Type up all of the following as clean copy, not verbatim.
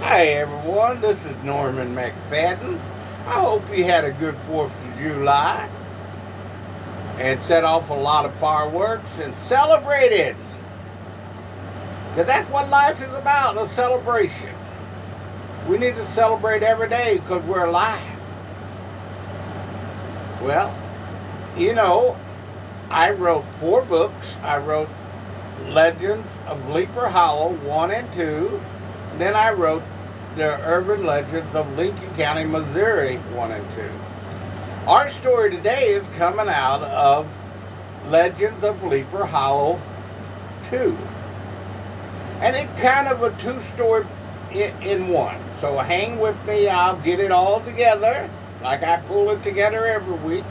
Hi everyone, this is Norman McFadden. I hope you had a good 4th of July and set off a lot of fireworks and celebrated. Because that's what life is about, a celebration. We need to celebrate every day because we're alive. Well, you know, I wrote 4 books. I wrote Legends of Leaper Hollow 1 and 2. Then I wrote the Urban Legends of Lincoln County, Missouri 1 and 2. Our story today is coming out of Legends of Leaper Hollow 2. And it's kind of a 2-story in one. So hang with me, I'll get it all together like I pull it together every week.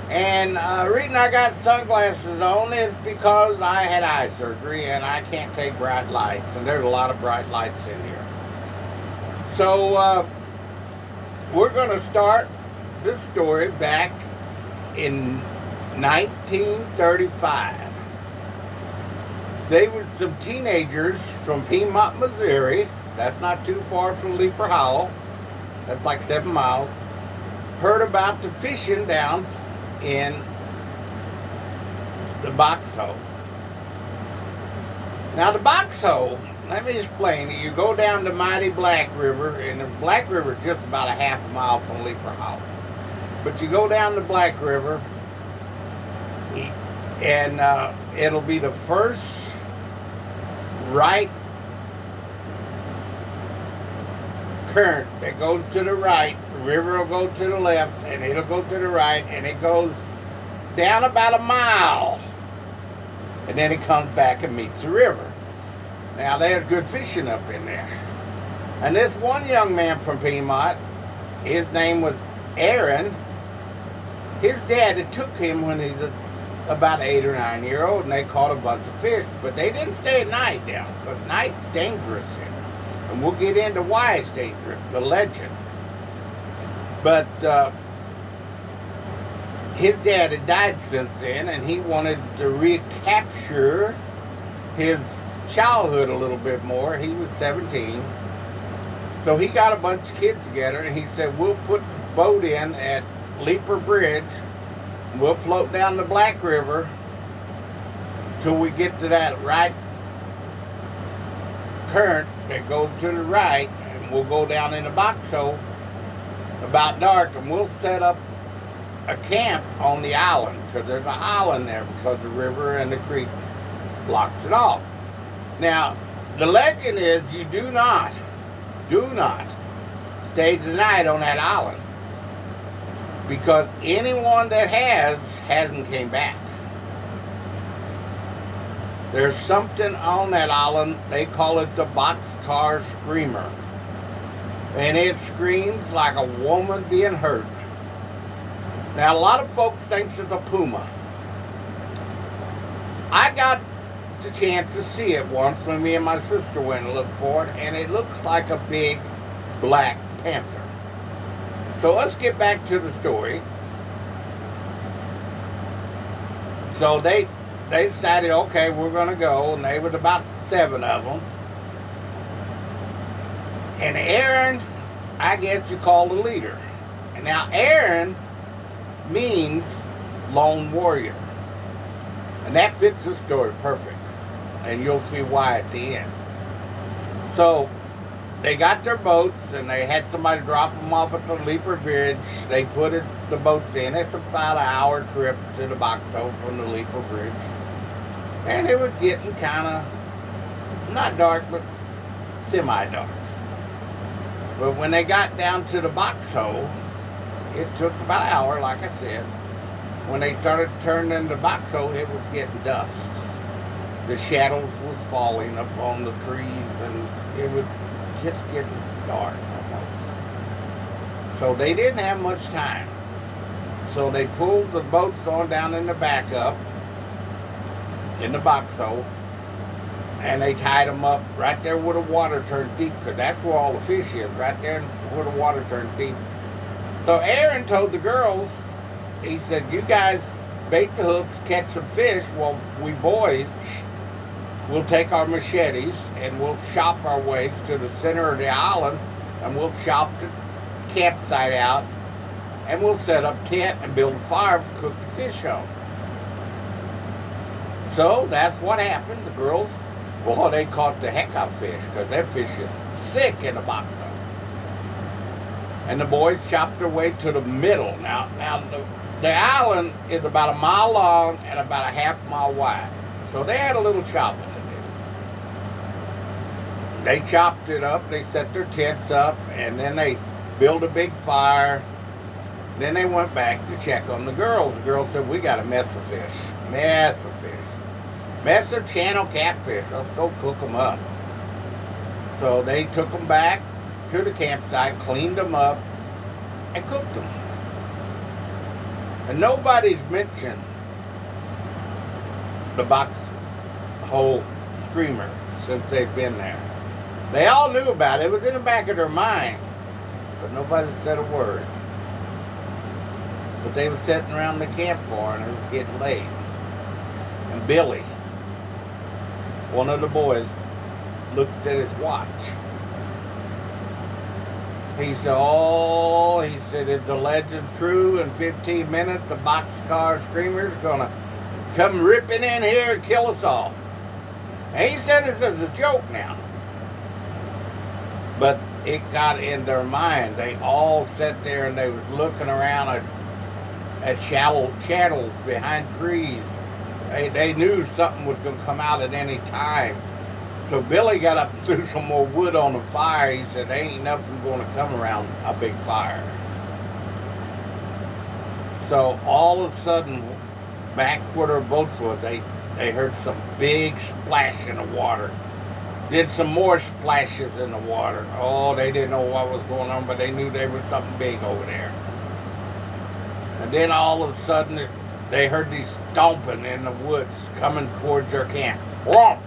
And the reason I got sunglasses on is because I had eye surgery and I can't take bright lights. And there's a lot of bright lights in here. So we're going to start this story back in 1935. They were some teenagers from Piedmont, Missouri. That's not too far from Leaper Hollow. That's like 7 miles. Heard about the fishing down in the Box Hole. Now the Box Hole, let me explain. You go down the mighty Black River, and the Black River is just about a half a mile from Leaper Hollow. But you go down the Black River, and it'll be the first right current that goes to the right. The river will go to the left, and it'll go to the right, and it goes down about a mile, and then it comes back and meets the river. Now, there's good fishing up in there. And this one young man from Piedmont, his name was Aaron. His dad had took him when he was about 8 or 9 year old, and they caught a bunch of fish. But they didn't stay at night down, because night's dangerous here. And we'll get into why it's dangerous, the legend. But his dad had died since then, and he wanted to recapture his childhood a little bit more. He was 17. So he got a bunch of kids together, and he said, we'll put the boat in at Leaper Bridge. We'll float down the Black River till we get to that right current that goes to the right, and we'll go down in the Box Hole about dark, and we'll set up a camp on the island, because there's an island there because the river and the creek blocks it off. Now, the legend is you do not stay the night on that island, because anyone that hasn't came back. There's something on that island, they call it the Boxcar Screamer. And it screams like a woman being hurt. Now, a lot of folks think it's a puma. I got the chance to see it once when me and my sister went and looked for it, and it looks like a big black panther. So let's get back to the story. So they decided, okay, we're going to go, and they was about 7 of them. And Aaron, I guess you call the leader. And now Aaron means lone warrior. And that fits the story perfect. And you'll see why at the end. So they got their boats, and they had somebody drop them off at the Leaper Bridge. They put the boats in. It's about an hour trip to the Box Hole from the Leaper Bridge. And it was getting kind of, not dark, but semi-dark. But when they got down to the Box Hole, it took about an hour, like I said. When they started turning the Box Hole, it was getting dust. The shadows was falling up on the trees, and it was just getting dark almost. So they didn't have much time. So they pulled the boats on down in the backup, in the Box Hole, and they tied them up right there where the water turned deep, because that's where all the fish is, right there where the water turned deep. So Aaron told the girls, he said, you guys bait the hooks, catch some fish, while we boys we'll take our machetes and we'll chop our ways to the center of the island, and we'll chop the campsite out, and we'll set up tent and build a fire to cook the fish on. So that's what happened. The girls, well, they caught the heck out of fish because their fish is thick in the box hole. And the boys chopped their way to the middle. Now the island is about a mile long and about a half-mile wide. So they had a little chopping to do. They chopped it up, they set their tents up, and then they built a big fire. Then they went back to check on the girls. The girls said, we got a mess of fish. Mess of fish. Mess of channel catfish. Let's go cook them up. So they took them back to the campsite, cleaned them up, and cooked them. And nobody's mentioned the box hole screamer since they've been there. They all knew about it. It was in the back of their mind. But nobody said a word. But they were sitting around the campfire and it was getting late. And Billy, one of the boys, looked at his watch. He said, if the legend's true, in 15 minutes, the boxcar screamer's gonna come ripping in here and kill us all. And he said this as a joke now. But it got in their mind. They all sat there and they was looking around at channels behind trees. They knew something was gonna come out at any time. So Billy got up and threw some more wood on the fire. He said, there ain't nothing going to come around a big fire. So all of a sudden, back where their boats were, they heard some big splash in the water. Did some more splashes in the water. Oh, they didn't know what was going on, but they knew there was something big over there. And then all of a sudden, they heard these stomping in the woods coming towards their camp. Whomp,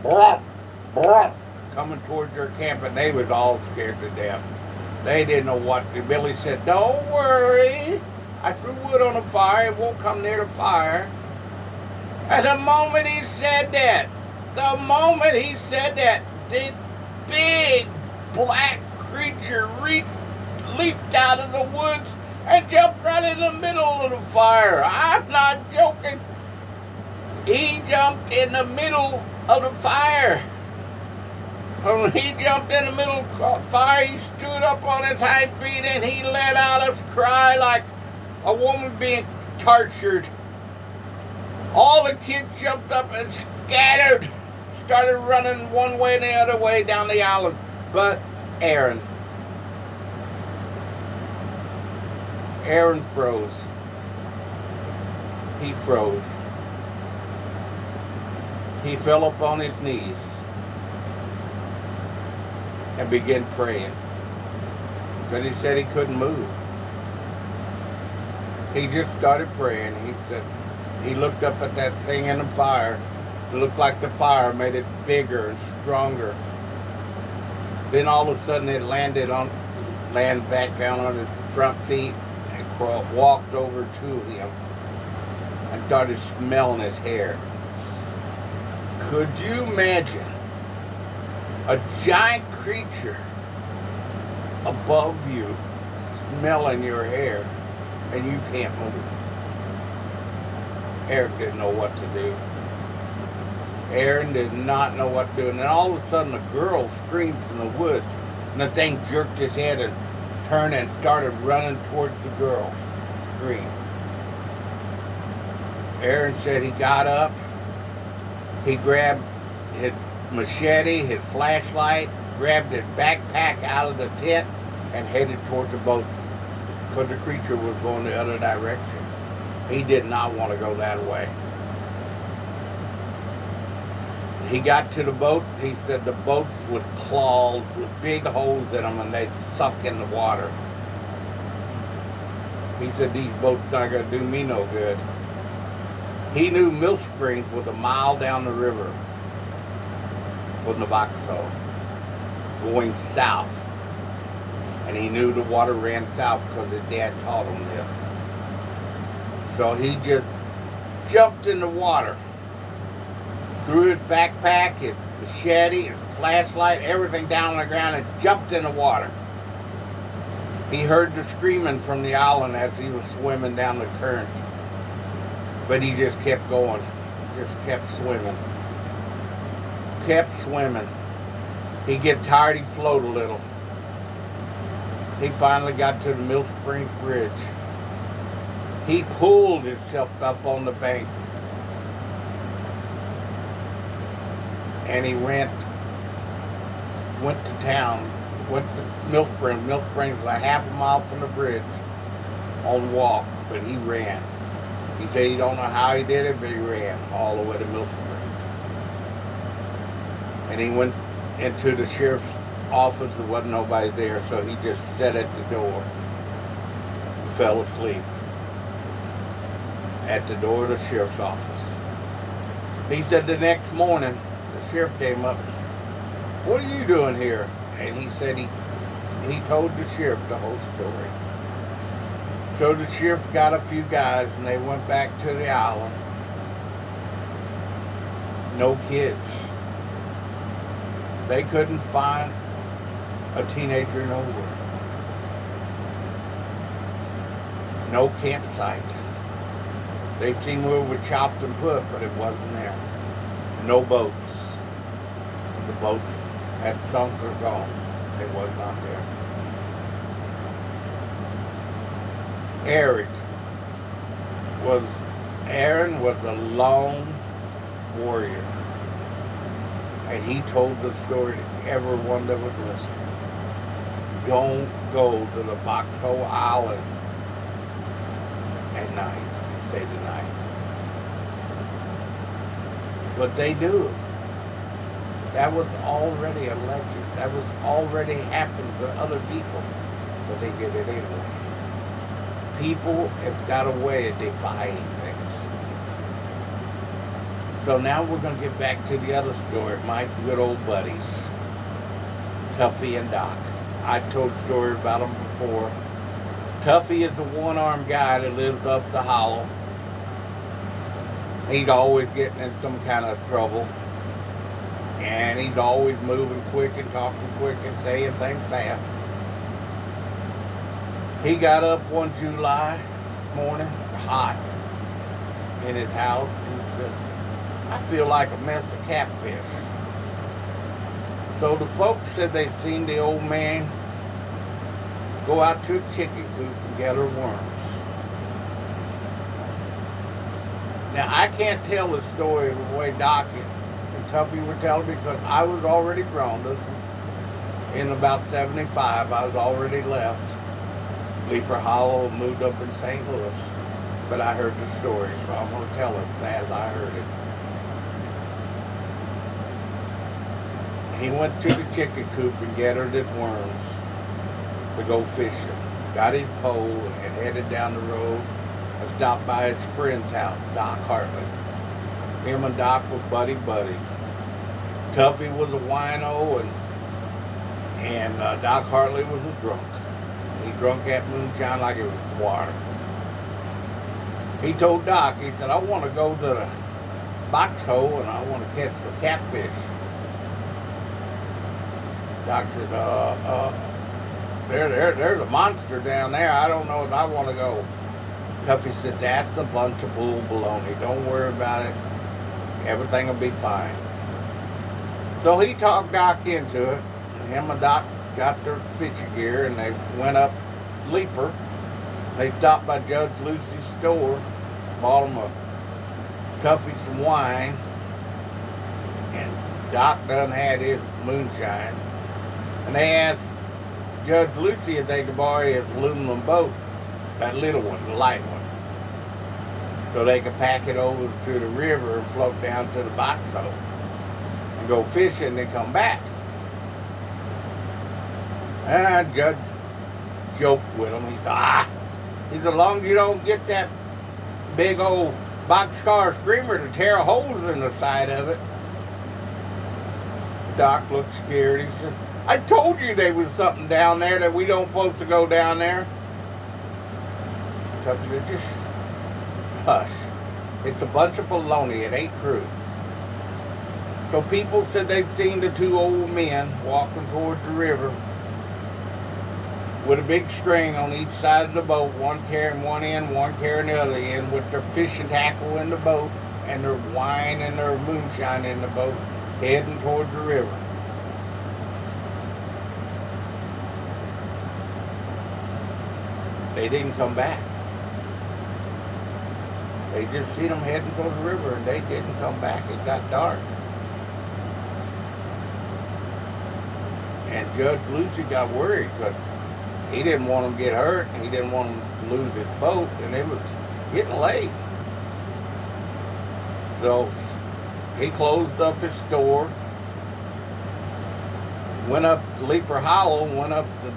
whomp. Coming towards their camp, and they was all scared to death. They didn't know what to do. Billy said, don't worry. I threw wood on the fire. It won't come near the fire. And the moment he said that, the big black creature leaped out of the woods and jumped right in the middle of the fire. I'm not joking. He jumped in the middle of the fire. When he jumped in the middle of the fire, he stood up on his hind feet and he let out a cry like a woman being tortured. All the kids jumped up and scattered, started running one way and the other way down the island. But Aaron froze. He froze. He fell upon his knees and began praying. But he said he couldn't move. He just started praying. He said he looked up at that thing in the fire. It looked like the fire made it bigger and stronger. Then all of a sudden it landed back down on his front feet and walked over to him and started smelling his hair. Could you imagine a giant creature above you smelling your hair and you can't move? Eric didn't know what to do. Aaron did not know what to do. And then all of a sudden a girl screamed from the woods, and the thing jerked his head and turned and started running towards the girl. Screamed. Aaron said he got up, he grabbed his machete, his flashlight, grabbed his backpack out of the tent, and headed towards the boat because the creature was going the other direction. He did not want to go that way. He got to the boats. He said the boats would claw with big holes in them and they'd suck in the water. He said these boats aren't going to do me no good. He knew Mill Springs was a mile down the river from the Boxhole, going south. And he knew the water ran south because his dad taught him this. So he just jumped in the water threw his backpack, his machete, his flashlight, everything down on the ground and jumped in the water. He heard the screaming from the island as he was swimming down the current. But he just kept going, just kept swimming. Kept swimming. He'd get tired, he'd float a little. He finally got to the Mill Springs Bridge. He pulled himself up on the bank. And he went to town, went to Mill Springs. Mill Springs was a half a mile from the bridge on walk, but he ran. He said he don't know how he did it, but he ran all the way to Mill Springs. And he went into the sheriff's office. There wasn't nobody there, so he just sat at the door and fell asleep at the door of the sheriff's office. He said the next morning, the sheriff came up and said, "What are you doing here?" And he said he told the sheriff the whole story. So the sheriff got a few guys and they went back to the island. No kids. They couldn't find a teenager nowhere. No campsite. They'd seen where it was chopped and put, but it wasn't there. No boats. The boats had sunk or gone. It was not there. Aaron was a lone warrior. And he told the story to everyone that would listen. Don't go to the Box Hole Island at night, day to night. But they do. That was already a legend. That was already happened to other people. But they did it anyway. People have got a way of defying things. So now we're going to get back to the other story. My good old buddies, Tuffy and Doc. I told a story about them before. Tuffy is a one-armed guy that lives up the hollow. He's always getting in some kind of trouble. And he's always moving quick and talking quick and saying things fast. He got up one July morning, hot, in his house. He says, "I feel like a mess of catfish." So the folks said they seen the old man go out to a chicken coop and gather worms. Now, I can't tell the story the way Doc and Tuffy were telling because I was already grown. This was in about 75. I was already left. Leaper Hollow, moved up in St. Louis. But I heard the story, so I'm going to tell it as I heard it. He went to the chicken coop and gathered his worms to go fishing. Got his pole and headed down the road and stopped by his friend's house, Doc Hartley. Him and Doc were buddies. Tuffy was a wino and Doc Hartley was a drunk. He drunk that moonshine like it was water. He told Doc, he said, "I want to go to the Box Hole and I want to catch some catfish." Doc said, there's a monster down there. I don't know if I want to go." Tuffy said, "That's a bunch of bull baloney. Don't worry about it. Everything will be fine." So he talked Doc into it. And him and Doc got their fishing gear and they went up Leaper. They stopped by Judge Lucy's store, bought him a Tuffy some wine, and Doc done had his moonshine. And they asked Judge Lucy if they could borrow his aluminum boat, that little one, the light one, so they could pack it over to the river and float down to the Box Hole and go fishing and then come back. And Judge joked with him. He said, he said, "As long as you don't get that big old boxcar screamer to tear holes in the side of it." Doc looked scared. He said, "I told you there was something down there that we don't supposed to go down there." Tuffy said, "Just hush. It's a bunch of baloney. It ain't true." So people said they'd seen the two old men walking towards the river with a big string on each side of the boat, one carrying one end, one carrying the other end, with their fishing tackle in the boat and their wine and their moonshine in the boat, heading towards the river. They didn't come back. They just seen them heading towards the river, and they didn't come back. It got dark. And Judge Lucy got worried because he didn't want them to get hurt. He didn't want them to lose his boat, and it was getting late. So he closed up his store, went up to Leaper Hollow, went up to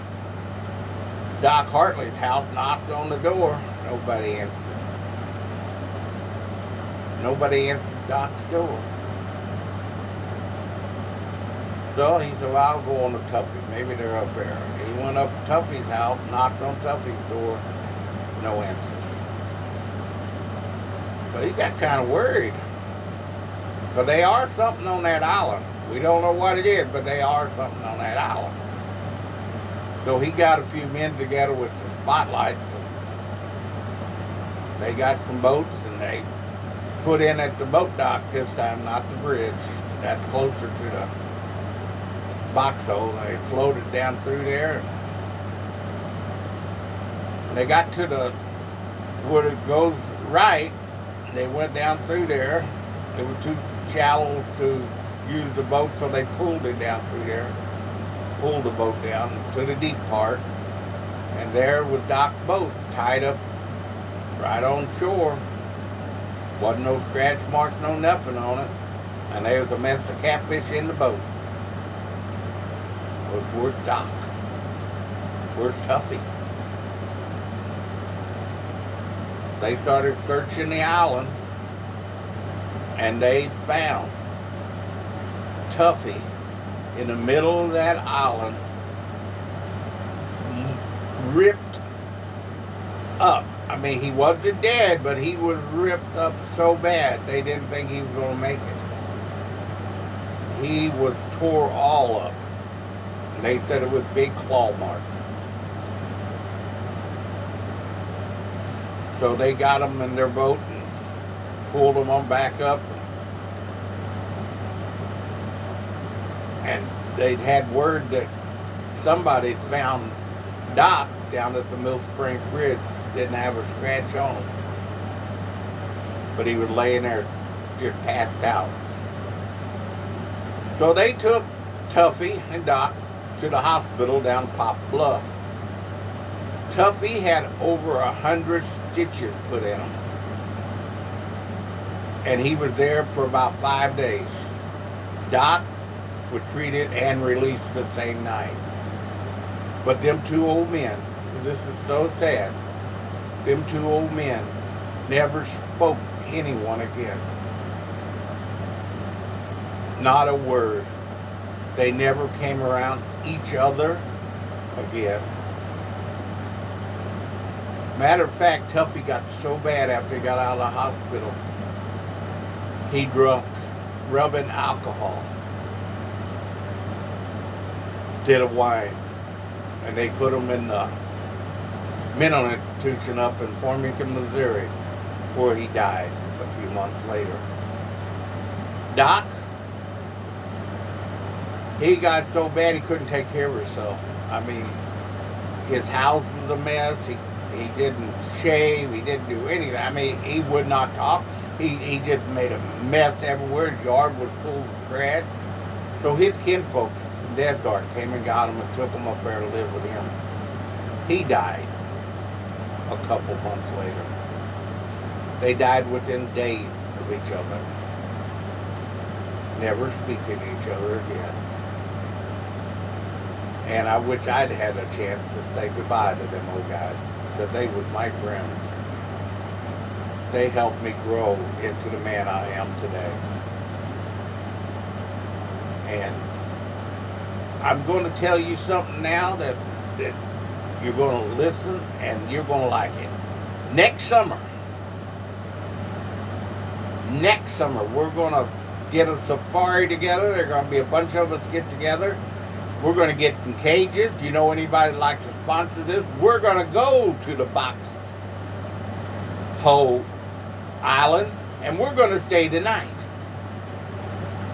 Doc Hartley's house, knocked on the door. Nobody answered. Nobody answered Doc's door. So he said, well, I'll go on to Tuffy. Maybe they're up there. He went up to Tuffy's house, knocked on Tuffy's door. No answers. So he got kind of worried. But they are something on that island. We don't know what it is, but they are something on that island. So he got a few men together with some spotlights. And they got some boats, and they put in at the boat dock this time, not the bridge. Got closer to the Boxhole. They floated down through there. And they got to the where it goes right. They went down through there. It was too shallow to use the boat, so they pulled it down through there. Pulled the boat down to the deep part. And there was Doc's boat tied up right on shore. Wasn't no scratch marks, no nothing on it. And there was a mess of catfish in the boat. Where's Doc? Where's Tuffy? They started searching the island, and they found Tuffy in the middle of that island, ripped up. I mean, he wasn't dead, but he was ripped up so bad they didn't think he was going to make it. He was tore all up. And they said it was big claw marks. So they got him in their boat and pulled him on back up. And they'd had word that somebody had found Doc down at the Mill Springs Bridge. Didn't have a scratch on him. But he was laying there just passed out. So they took Tuffy and Doc to the hospital down Pop Bluff. Tuffy had over 100 stitches put in him. And he was there for about 5 days. Doc was treated and released the same night. But them two old men, this is so sad, them two old men never spoke to anyone again. Not a word. They never came around each other again. Matter of fact, Tuffy got so bad after he got out of the hospital, he drunk rubbing alcohol, did a wine, and they put him in the mental institution up in Farmington, Missouri, where he died a few months later. Doc, he got so bad he couldn't take care of himself. I mean, his house was a mess. He didn't shave. He didn't do anything. I mean, he would not talk. He just made a mess everywhere. His yard was full of trash. So his kinfolks from Desart came and got him and took him up there to live with him. He died a couple months later. They died within days of each other. Never speaking to each other again. And I wish I'd had a chance to say goodbye to them old guys, that they were my friends. They helped me grow into the man I am today. And I'm going to tell you something now that you're going to listen and you're going to like it. Next summer, we're going to get a safari together. There's going to be a bunch of us get together. We're going to get in cages. Do you know anybody that likes to sponsor this? We're going to go to the Box Hole Island, and we're going to stay the night.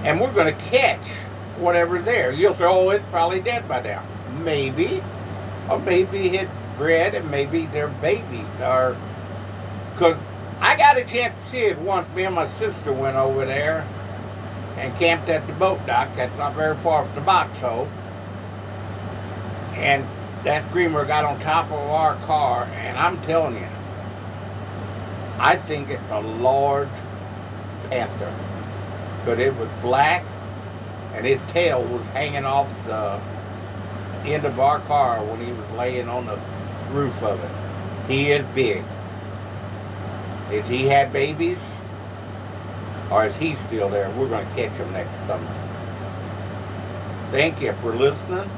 And we're going to catch whatever there. You'll say, oh, it's probably dead by now. Maybe. Or maybe it bred and maybe they're babies. Because I got a chance to see it once. Me and my sister went over there and camped at the boat dock. That's not very far from the Box Hole. And that screamer got on top of our car, and I'm telling you, I think it's a large panther. But it was black, and his tail was hanging off the end of our car when he was laying on the roof of it. He is big. If he had babies, or is he still there, we're going to catch him next summer. Thank you for listening.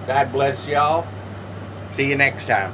God bless y'all. See you next time.